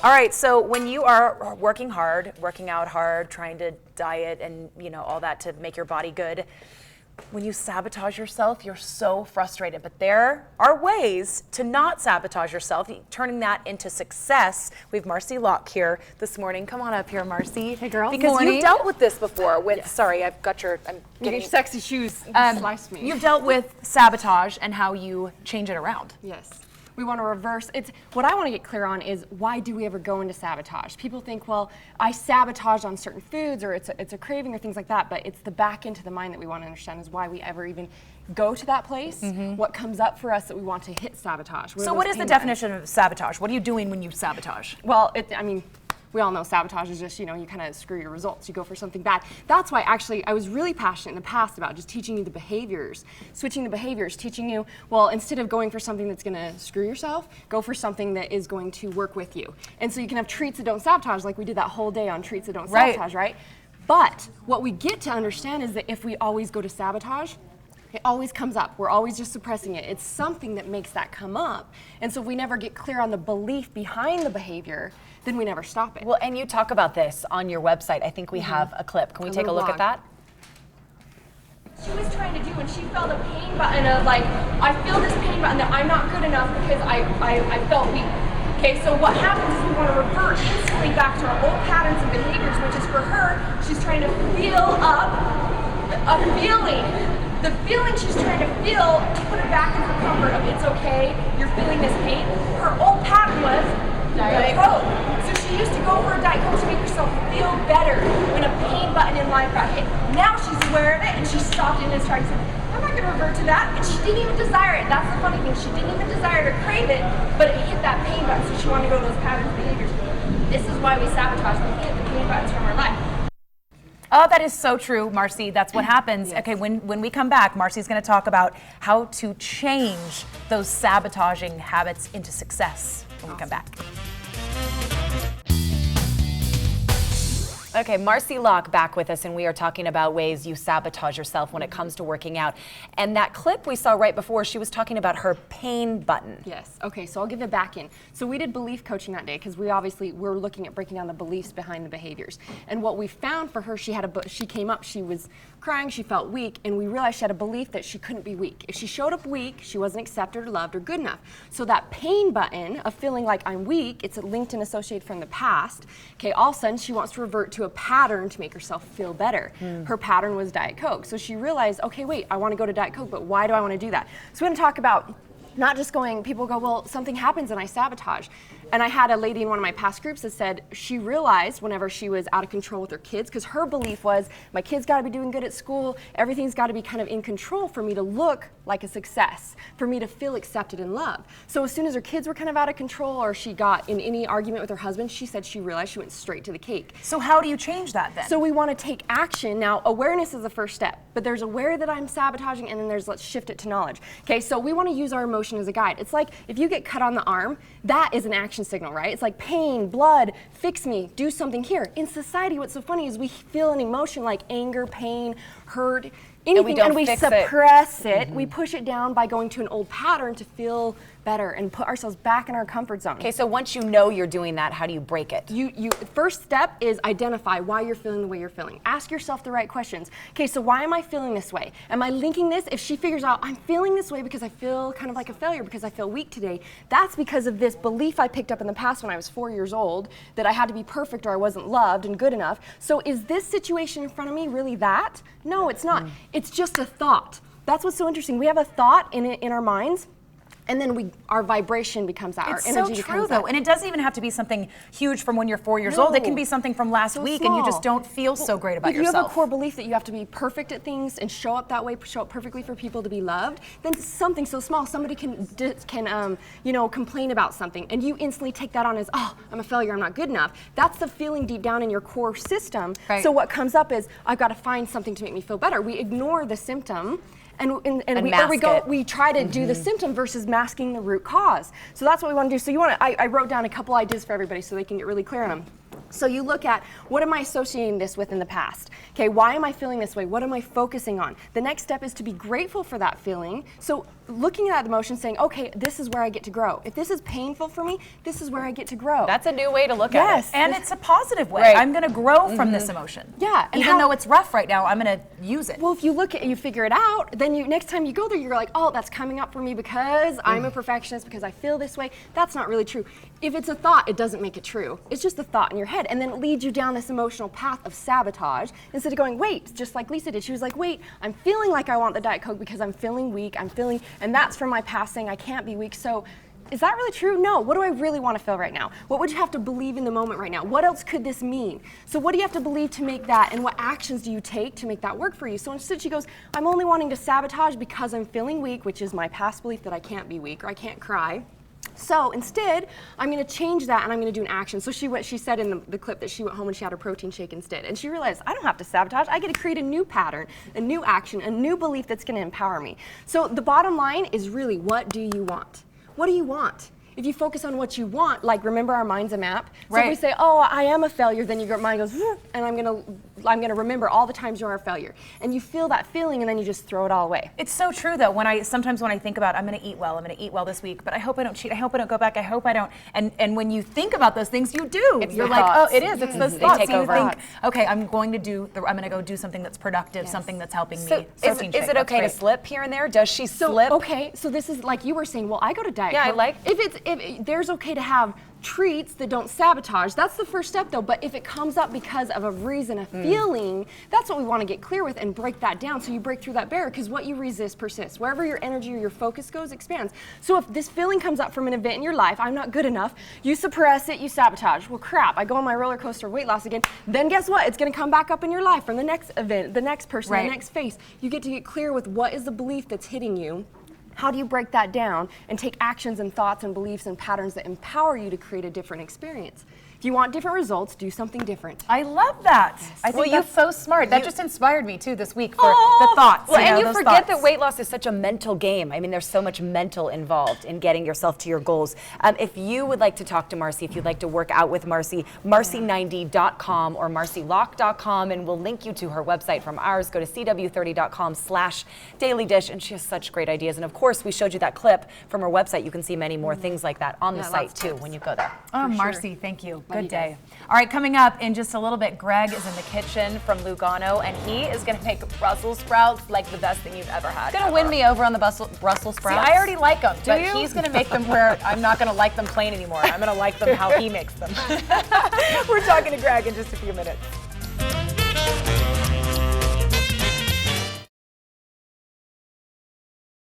All right, so when you are working hard, working out hard, trying to diet and all that to make your body good, when you sabotage yourself, you're so frustrated. But there are ways to not sabotage yourself, turning that into success. We have Marcy Locke here this morning. Come on up here, Marcy. Hey, girl. Because Morning. you've dealt with this before. With Yes. Sorry, I've got your. I'm getting Your sexy shoes slice me. You've dealt with sabotage and how you change it around. Yes. We want to reverse. What I want to get clear on is, why do we ever go into sabotage? People think, well, I sabotage on certain foods, or it's a craving, or things like that. But it's the back into the mind that we want to understand is why we ever even go to that place. What comes up for us that we want to hit sabotage. So what is the definition of sabotage? What are you doing when you sabotage? Well, we all know sabotage is just, you kind of screw your results. You go for something bad. That's why actually I was really passionate in the past about just teaching you the behaviors, switching the behaviors, teaching you, well, instead of going for something that's gonna screw yourself, go for something that is going to work with you. And so you can have treats that don't sabotage, like we did that whole day on treats that don't sabotage, right? But what we get to understand is that if we always go to sabotage, it always comes up. We're always just suppressing it. It's something that makes that come up. And so if we never get clear on the belief behind the behavior, then we never stop it. Well, and you talk about this on your website. I think we have a clip. Can we take a look at that? She was trying to do, and she felt a pain button of like, I feel this pain button that I'm not good enough because I felt weak. Okay, so what happens is we want to revert instantly back to our old patterns and behaviors, which is for her, she's trying to feel up a feeling. The feeling she's trying to feel to put her back in her comfort of it's okay, you're feeling this pain. Her old pattern was Diet Coke. So she used to go for a Diet Coke to make herself feel better when a pain button in life got hit. Now she's aware of it and she stopped it and started saying, I'm not going to revert to that. And she didn't even desire it. That's the funny thing. She didn't even desire to crave it, but it hit that pain button, so she wanted to go to those patterns and behaviors. This is why we sabotage. We hit the pain buttons from our life. Oh, that is so true, Marcy. That's what happens. Yes. Okay, when we come back, Marcy's going to talk about how to change those sabotaging habits into success when we come back. Okay, Marcy Locke back with us, and we are talking about ways you sabotage yourself when it comes to working out. And that clip we saw right before, she was talking about her pain button. Yes, okay, so I'll give it back in. So we did belief coaching that day because we're looking at breaking down the beliefs behind the behaviors. And what we found for her, she came up, she was crying, she felt weak, and we realized she had a belief that she couldn't be weak. If she showed up weak, she wasn't accepted or loved or good enough. So that pain button of feeling like I'm weak, it's linked and associated from the past. Okay, all of a sudden she wants to revert to a pattern to make herself feel better. Her pattern was Diet Coke. So she realized, okay, wait, I want to go to Diet Coke, but why do I want to do that? So we're going to talk about not just people go, well, something happens and I sabotage. And I had a lady in one of my past groups that said she realized whenever she was out of control with her kids, because her belief was, my kids got to be doing good at school, everything's got to be kind of in control for me to look like a success, for me to feel accepted and loved. So as soon as her kids were kind of out of control, or she got in any argument with her husband, she said she realized she went straight to the cake. So how do you change that then? So we want to take action. Now, awareness is the first step, but there's aware that I'm sabotaging, and then there's let's shift it to knowledge. Okay, so we want to use our emotion as a guide. It's like if you get cut on the arm, that is an action signal, right? It's like pain, blood, fix me, do something here. In society, what's so funny is we feel an emotion like anger, pain, hurt, anything, and we suppress it. We push it down by going to an old pattern to feel better and put ourselves back in our comfort zone. Okay, so once you know you're doing that, how do you break it? First step is identify why you're feeling the way you're feeling. Ask yourself the right questions. Okay, so why am I feeling this way? Am I linking this? If she figures out I'm feeling this way because I feel kind of like a failure, because I feel weak today, that's because of this belief I picked up in the past when I was 4 years old that I had to be perfect or I wasn't loved and good enough. So is this situation in front of me really that? No, it's not. It's just a thought. That's what's so interesting. We have a thought in our minds, and then our vibration becomes that. Our energy becomes that. It's so true, though. And it doesn't even have to be something huge from when you're 4 years old. It can be something from last week, and you just don't feel so great about yourself. If you have a core belief that you have to be perfect at things and show up that way, show up perfectly for people to be loved, then something so small, somebody can complain about something, and you instantly take that on as, oh, I'm a failure, I'm not good enough. That's the feeling deep down in your core system. Right. So what comes up is, I've got to find something to make me feel better. We ignore the symptom. And we try to do the symptom versus masking the root cause. So that's what we want to do. So I wrote down a couple ideas for everybody so they can get really clear on them. So you look at, what am I associating this with in the past? Okay, why am I feeling this way? What am I focusing on? The next step is to be grateful for that feeling. So looking at the emotion, saying, okay, this is where I get to grow. If this is painful for me, this is where I get to grow. That's a new way to look Yes. at it. And it's a positive way. Right. I'm going to grow from this emotion. Yeah, and Even though it's rough right now, I'm going to use it. Well, if you look at, you figure it out, then you next time you go there, you're like, oh, that's coming up for me because I'm a perfectionist, because I feel this way. That's not really true. If it's a thought, it doesn't make it true. It's just a thought in your head, and then it leads you down this emotional path of sabotage instead of going, wait, just like Lisa did. She was like, wait, I'm feeling like I want the Diet Coke because I'm feeling weak. And that's from my past saying I can't be weak. So is that really true? No. What do I really want to feel right now? What would you have to believe in the moment right now? What else could this mean? So what do you have to believe to make that, and what actions do you take to make that work for you? So instead she goes, I'm only wanting to sabotage because I'm feeling weak, which is my past belief that I can't be weak or I can't cry. So instead, I'm going to change that and I'm going to do an action. So she said in the clip that she went home and she had her protein shake instead. And she realized, I don't have to sabotage. I get to create a new pattern, a new action, a new belief that's going to empower me. So the bottom line is really, what do you want? What do you want? If you focus on what you want, like remember our mind's a map. So if we say, oh, I am a failure, then your mind goes, and I'm gonna remember all the times you're a failure. And you feel that feeling, and then you just throw it all away. It's so true though. Sometimes when I think about, I'm going to eat well this week, but I hope I don't cheat. I hope I don't go back. I hope I don't. And when you think about those things, you do. It's You're the like, thoughts. oh, it is. It's those They thoughts. take So you over. think, okay, I'm going to go do something that's productive, something that's helping me. Is it okay to slip here and there? Does she slip? Okay, so this is like you were saying, well, I go to Diet Yeah, I Coke. like- If there's okay to have treats that don't sabotage, that's the first step though. But if it comes up because of a reason, a feeling, that's what we want to get clear with and break that down so you break through that barrier, because what you resist persists. Wherever your energy or your focus goes, expands. So if this feeling comes up from an event in your life, I'm not good enough, you suppress it, you sabotage. Well, crap, I go on my roller coaster of weight loss again. Then guess what? It's going to come back up in your life from the next event, the next person, the next face. You get to get clear with what is the belief that's hitting you. How do you break that down and take actions and thoughts and beliefs and patterns that empower you to create a different experience? If you want different results, do something different. I love that. I think that's so smart. That just inspired me too this week for the thoughts. Well, and you those forget thoughts. that weight loss is such a mental game. I mean, there's so much mental involved in getting yourself to your goals. If you would like to talk to Marcy, if you'd like to work out with Marcy, marcy90.com or marcylock.com, and we'll link you to her website from ours. Go to cw30.com/dailydish, and she has such great ideas. And of course, we showed you that clip from her website. You can see many more things like that on the site lots of too tips. when you go there. Oh, Marcy, thank you. Good day. All right, coming up in just a little bit, Greg is in the kitchen from Lugano, and he is going to make Brussels sprouts like the best thing you've ever had. Gonna win me over on the Brussels sprouts. See, I already like them, but you? he's going to make them where I'm not going to like them plain anymore. I'm going to like them how he makes them. We're talking to Greg in just a few minutes.